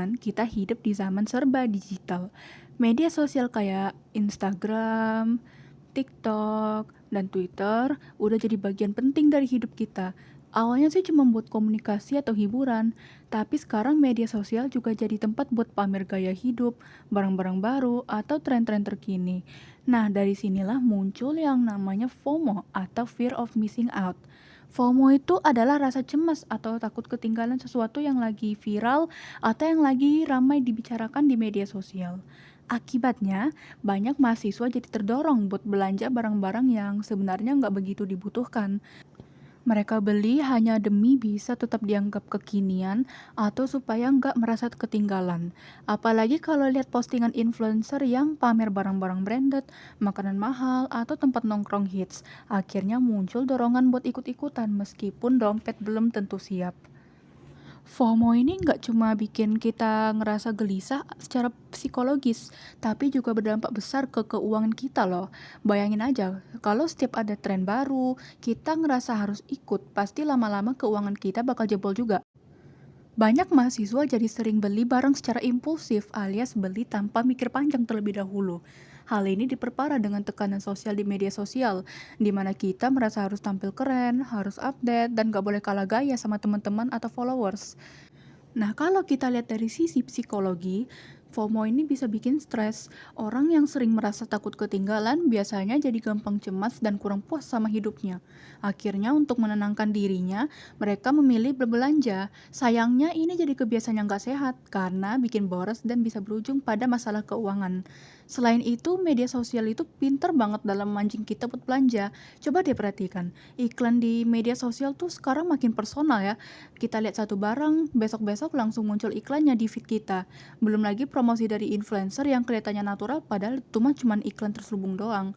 teman-teman, kita hidup di zaman serba digital. Media sosial kayak Instagram, TikTok, dan Twitter udah jadi bagian penting dari hidup kita. Awalnya sih cuma buat komunikasi atau hiburan, tapi sekarang media sosial juga jadi tempat buat pamer gaya hidup, barang-barang baru, atau tren-tren terkini. Nah, dari sinilah muncul yang namanya FOMO atau Fear of Missing Out. FOMO itu adalah rasa cemas atau takut ketinggalan sesuatu yang lagi viral atau yang lagi ramai dibicarakan di media sosial. Akibatnya, banyak mahasiswa jadi terdorong buat belanja barang-barang yang sebenarnya nggak begitu dibutuhkan. Mereka beli hanya demi bisa tetap dianggap kekinian atau supaya nggak merasa ketinggalan. Apalagi kalau lihat postingan influencer yang pamer barang-barang branded, makanan mahal, atau tempat nongkrong hits. Akhirnya muncul dorongan buat ikut-ikutan meskipun dompet belum tentu siap. FOMO ini nggak cuma bikin kita ngerasa gelisah secara psikologis, tapi juga berdampak besar ke keuangan kita loh. Bayangin aja, kalau setiap ada tren baru, kita ngerasa harus ikut, pasti lama-lama keuangan kita bakal jebol juga. Banyak mahasiswa jadi sering beli barang secara impulsif alias beli tanpa mikir panjang terlebih dahulu. Hal ini diperparah dengan tekanan sosial di media sosial, di mana kita merasa harus tampil keren, harus update, dan gak boleh kalah gaya sama teman-teman atau followers. Nah, kalau kita lihat dari sisi psikologi, FOMO ini bisa bikin stres. Orang yang sering merasa takut ketinggalan biasanya jadi gampang cemas dan kurang puas sama hidupnya. Akhirnya untuk menenangkan dirinya, mereka memilih berbelanja. Sayangnya ini jadi kebiasaan yang gak sehat karena bikin boros dan bisa berujung pada masalah keuangan. Selain itu, media sosial itu pinter banget dalam memancing kita buat belanja. Coba deh perhatikan, iklan di media sosial tuh sekarang makin personal ya. Kita lihat satu barang, besok-besok langsung muncul iklannya di feed kita. Belum lagi promosi dari influencer yang kelihatannya natural padahal itu mah cuman iklan terselubung doang.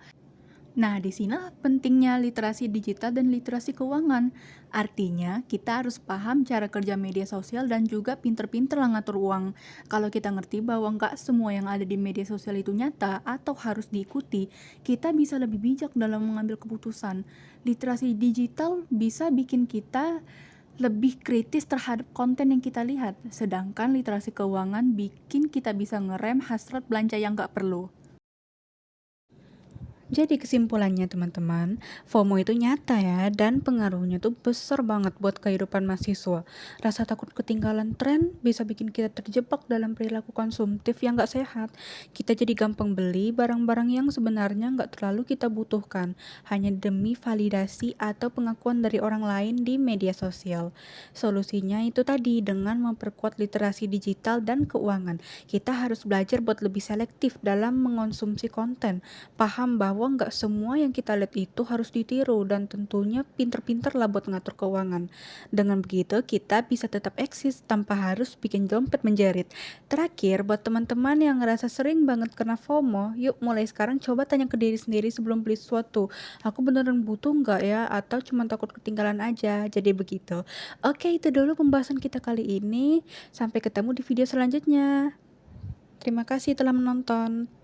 Nah, di sini pentingnya literasi digital dan literasi keuangan. Artinya, kita harus paham cara kerja media sosial dan juga pinter-pinter lah ngatur uang. Kalau kita ngerti bahwa nggak semua yang ada di media sosial itu nyata atau harus diikuti, kita bisa lebih bijak dalam mengambil keputusan. Literasi digital bisa bikin kita lebih kritis terhadap konten yang kita lihat, sedangkan literasi keuangan bikin kita bisa ngerem hasrat belanja yang nggak perlu. Jadi kesimpulannya teman-teman, FOMO itu nyata ya dan pengaruhnya tuh besar banget buat kehidupan mahasiswa. Rasa takut ketinggalan tren bisa bikin kita terjebak dalam perilaku konsumtif yang gak sehat. Kita jadi gampang beli barang-barang yang sebenarnya gak terlalu kita butuhkan, hanya demi validasi atau pengakuan dari orang lain di media sosial. Solusinya itu tadi dengan memperkuat literasi digital dan keuangan. Kita harus belajar buat lebih selektif dalam mengonsumsi konten, paham bahwa nggak semua yang kita lihat itu harus ditiru dan tentunya pinter-pinter lah buat ngatur keuangan. Dengan begitu kita bisa tetap eksis tanpa harus bikin dompet menjerit. Terakhir, buat teman-teman yang ngerasa sering banget kena FOMO, yuk mulai sekarang coba tanya ke diri sendiri sebelum beli sesuatu. Aku beneran butuh nggak ya? Atau cuma takut ketinggalan aja? Jadi begitu. Oke, itu dulu pembahasan kita kali ini. Sampai ketemu di video selanjutnya. Terima kasih telah menonton.